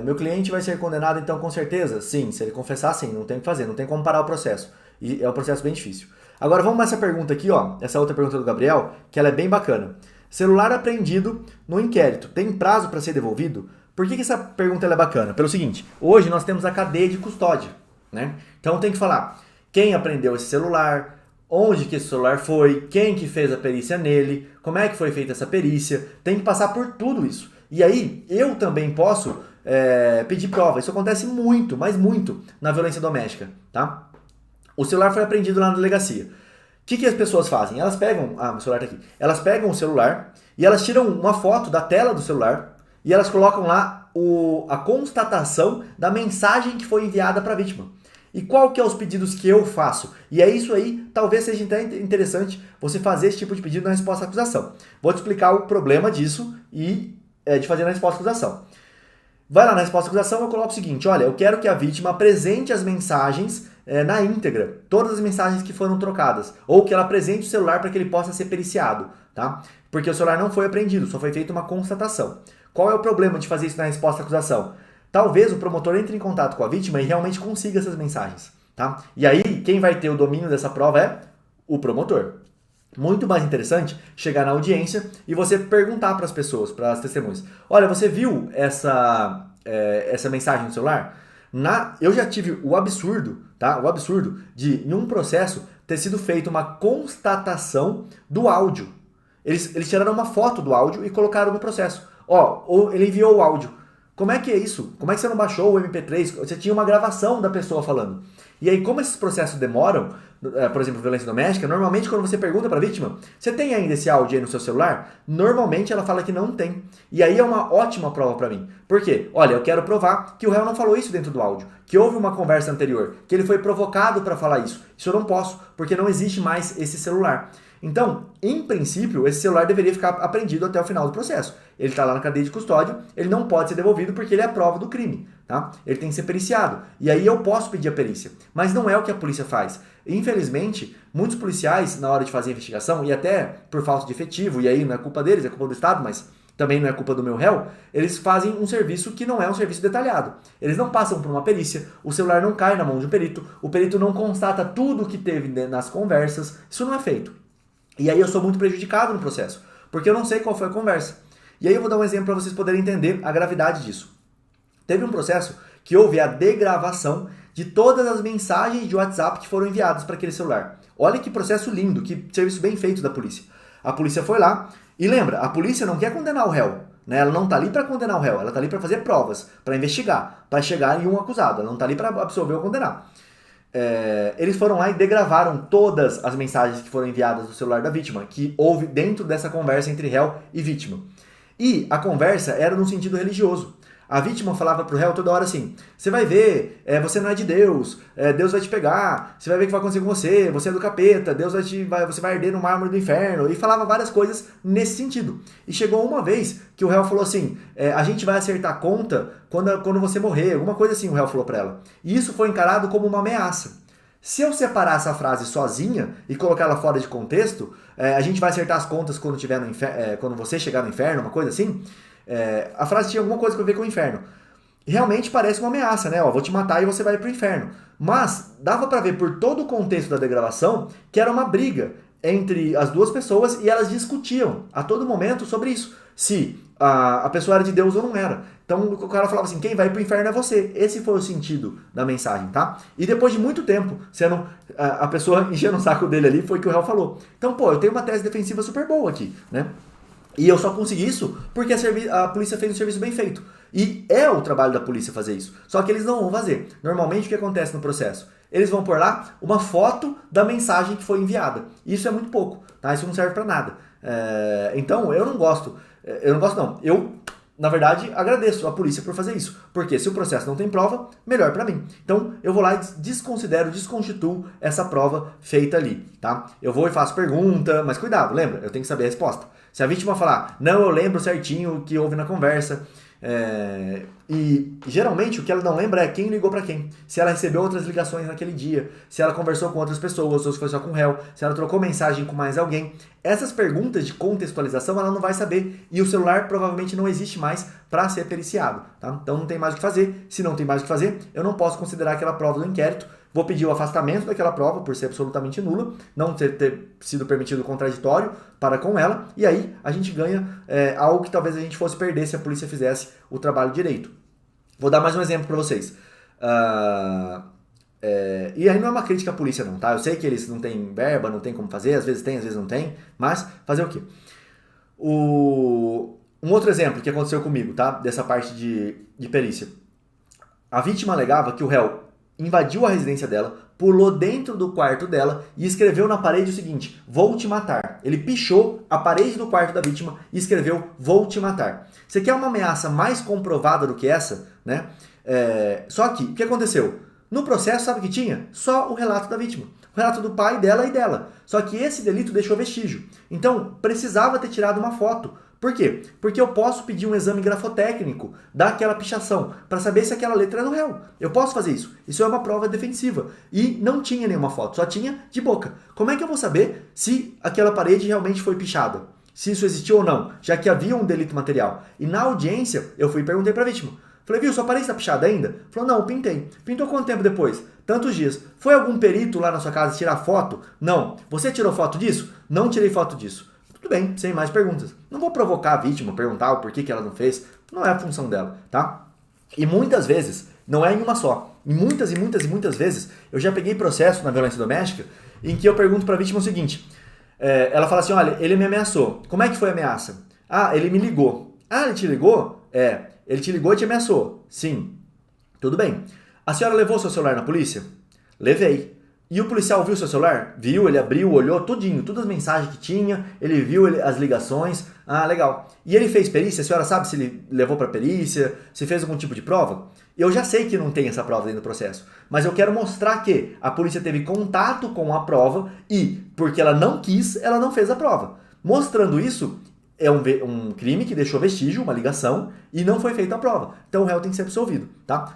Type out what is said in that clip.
Meu cliente vai ser condenado então com certeza? Sim, se ele confessar, sim, não tem o que fazer, não tem como parar o processo. E é um processo bem difícil. Agora vamos nessa pergunta aqui, ó, essa outra pergunta do Gabriel, que ela é bem bacana. Celular apreendido no inquérito, tem prazo para ser devolvido? Por que essa pergunta ela é bacana? Pelo seguinte, hoje nós temos a cadeia de custódia, né? Então tem que falar quem apreendeu esse celular, onde que esse celular foi, quem que fez a perícia nele, como é que foi feita essa perícia, tem que passar por tudo isso. E aí eu também posso pedir prova. Isso acontece muito, mas muito, na violência doméstica, tá? O celular foi apreendido lá na delegacia. O que as pessoas fazem? Elas pegam... Ah, meu celular tá aqui. Elas pegam o celular e elas tiram uma foto da tela do celular e elas colocam lá a constatação da mensagem que foi enviada para a vítima. E qual que é os pedidos que eu faço? E é isso aí, talvez seja até interessante você fazer esse tipo de pedido na resposta à acusação. Vou te explicar o problema disso e de fazer na resposta à acusação. Vai lá na resposta à acusação, eu coloco o seguinte, olha, eu quero que a vítima apresente as mensagens na íntegra, todas as mensagens que foram trocadas, ou que ela apresente o celular para que ele possa ser periciado, tá? Porque o celular não foi apreendido, só foi feita uma constatação. Qual é o problema de fazer isso na resposta à acusação? Talvez o promotor entre em contato com a vítima e realmente consiga essas mensagens, tá? E aí, quem vai ter o domínio dessa prova é o promotor. Muito mais interessante chegar na audiência e você perguntar para as pessoas, para as testemunhas. Olha, você viu essa mensagem no celular? Eu já tive o absurdo, tá? O absurdo de, em um processo, ter sido feita uma constatação do áudio. Eles tiraram uma foto do áudio e colocaram no processo. Ó, ele enviou o áudio. Como é que é isso? Como é que você não baixou o MP3? Você tinha uma gravação da pessoa falando. E aí, como esses processos demoram, por exemplo, violência doméstica, normalmente quando você pergunta para a vítima, você tem ainda esse áudio aí no seu celular? Normalmente ela fala que não tem. E aí é uma ótima prova para mim. Por quê? Olha, eu quero provar que o réu não falou isso dentro do áudio, que houve uma conversa anterior, que ele foi provocado para falar isso. Isso eu não posso, porque não existe mais esse celular. Então, em princípio, esse celular deveria ficar apreendido até o final do processo. Ele está lá na cadeia de custódia, ele não pode ser devolvido porque ele é a prova do crime, tá? Ele tem que ser periciado. E aí eu posso pedir a perícia. Mas não é o que a polícia faz. Infelizmente, muitos policiais, na hora de fazer a investigação, e até por falta de efetivo, e aí não é culpa deles, é culpa do Estado, mas também não é culpa do meu réu, eles fazem um serviço que não é um serviço detalhado. Eles não passam por uma perícia, o celular não cai na mão de um perito, o perito não constata tudo o que teve nas conversas, isso não é feito. E aí eu sou muito prejudicado no processo, porque eu não sei qual foi a conversa. E aí eu vou dar um exemplo para vocês poderem entender a gravidade disso. Teve um processo que houve a degravação de todas as mensagens de WhatsApp que foram enviadas para aquele celular. Olha que processo lindo, que serviço bem feito da polícia. A polícia foi lá, e lembra, a polícia não quer condenar o réu, né? Ela não está ali para condenar o réu, ela está ali para fazer provas, para investigar, para chegar em um acusado, ela não está ali para absolver ou condenar. Eles foram lá e degravaram todas as mensagens que foram enviadas do celular da vítima, que houve dentro dessa conversa entre réu e vítima. E a conversa era no sentido religioso. A vítima falava pro réu toda hora assim, você vai ver, você não é de Deus, Deus vai te pegar, você vai ver o que vai acontecer com você, você é do capeta, você vai arder no mármore do inferno, e falava várias coisas nesse sentido. E chegou uma vez que o réu falou assim, a gente vai acertar a conta quando você morrer, alguma coisa assim o réu falou pra ela. E isso foi encarado como uma ameaça. Se eu separar essa frase sozinha e colocar ela fora de contexto, a gente vai acertar as contas quando você chegar no inferno, uma coisa assim, a frase tinha alguma coisa a ver com o inferno. Realmente parece uma ameaça, né? Vou te matar e você vai pro inferno. Mas dava para ver por todo o contexto da degravação que era uma briga entre as duas pessoas e elas discutiam a todo momento sobre isso. Se a pessoa era de Deus ou não era. Então o cara falava assim, quem vai pro inferno é você. Esse foi o sentido da mensagem, tá? E depois de muito tempo, sendo a pessoa enchendo o saco dele ali, foi o que o réu falou. Então, eu tenho uma tese defensiva super boa aqui, né? E eu só consegui isso porque a polícia fez um serviço bem feito. E é o trabalho da polícia fazer isso. Só que eles não vão fazer. Normalmente o que acontece no processo? Eles vão pôr lá uma foto da mensagem que foi enviada. Isso é muito pouco, tá? Isso não serve pra nada. Então eu não gosto. Eu, na verdade, agradeço a polícia por fazer isso. Porque se o processo não tem prova, melhor pra mim. Então eu vou lá e desconstituo essa prova feita ali, tá? Eu vou e faço pergunta, mas cuidado, lembra? Eu tenho que saber a resposta. Se a vítima falar, não, eu lembro certinho o que houve na conversa, e geralmente o que ela não lembra é quem ligou para quem, se ela recebeu outras ligações naquele dia, se ela conversou com outras pessoas, ou se foi só com o réu, se ela trocou mensagem com mais alguém. Essas perguntas de contextualização ela não vai saber e o celular provavelmente não existe mais para ser periciado, tá? Então não tem mais o que fazer. Se não tem mais o que fazer, eu não posso considerar aquela prova do inquérito. Vou pedir o afastamento daquela prova por ser absolutamente nula, não ter sido permitido contraditório para com ela, e aí a gente ganha algo que talvez a gente fosse perder se a polícia fizesse o trabalho direito. Vou dar mais um exemplo para vocês. E aí não é uma crítica à polícia não, tá? Eu sei que eles não têm verba, não tem como fazer, às vezes tem, às vezes não tem, mas fazer o quê? Um outro exemplo que aconteceu comigo, tá? Dessa parte de perícia. A vítima alegava que o réu invadiu a residência dela, pulou dentro do quarto dela e escreveu na parede o seguinte: vou te matar. Ele pichou a parede do quarto da vítima e escreveu: vou te matar. Você quer uma ameaça mais comprovada do que essa, né? Só que, o que aconteceu? No processo, sabe o que tinha? Só o relato da vítima. O relato do pai dela e dela. Só que esse delito deixou vestígio. Então, precisava ter tirado uma foto. Por quê? Porque eu posso pedir um exame grafotécnico daquela pichação para saber se aquela letra é do réu. Eu posso fazer isso. Isso é uma prova defensiva. E não tinha nenhuma foto, só tinha de boca. Como é que eu vou saber se aquela parede realmente foi pichada? Se isso existiu ou não, já que havia um delito material. E na audiência, eu fui e perguntei para a vítima. Falei, viu, sua parede está pichada ainda? Falou, não, pintei. Pintou quanto tempo depois? Tantos dias. Foi algum perito lá na sua casa tirar foto? Não. Você tirou foto disso? Não tirei foto disso. Tudo bem, sem mais perguntas. Não vou provocar a vítima, perguntar o porquê que ela não fez. Não é a função dela, tá? E muitas vezes, não é em uma só. Em muitas e muitas e muitas vezes, eu já peguei processo na violência doméstica em que eu pergunto para a vítima o seguinte. Ela fala assim, olha, ele me ameaçou. Como é que foi a ameaça? Ah, ele me ligou. Ah, ele te ligou? Ele te ligou e te ameaçou? Sim. Tudo bem. A senhora levou seu celular na polícia? Levei. E o policial viu seu celular? Viu, ele abriu, olhou tudinho, todas as mensagens que tinha, ele viu as ligações. Ah, legal. E ele fez perícia? A senhora sabe se ele levou para perícia? Se fez algum tipo de prova? Eu já sei que não tem essa prova dentro do processo, mas eu quero mostrar que a polícia teve contato com a prova e, porque ela não quis, ela não fez a prova. Mostrando isso, é um crime que deixou vestígio, uma ligação, e não foi feita a prova. Então o réu tem que ser absolvido, tá?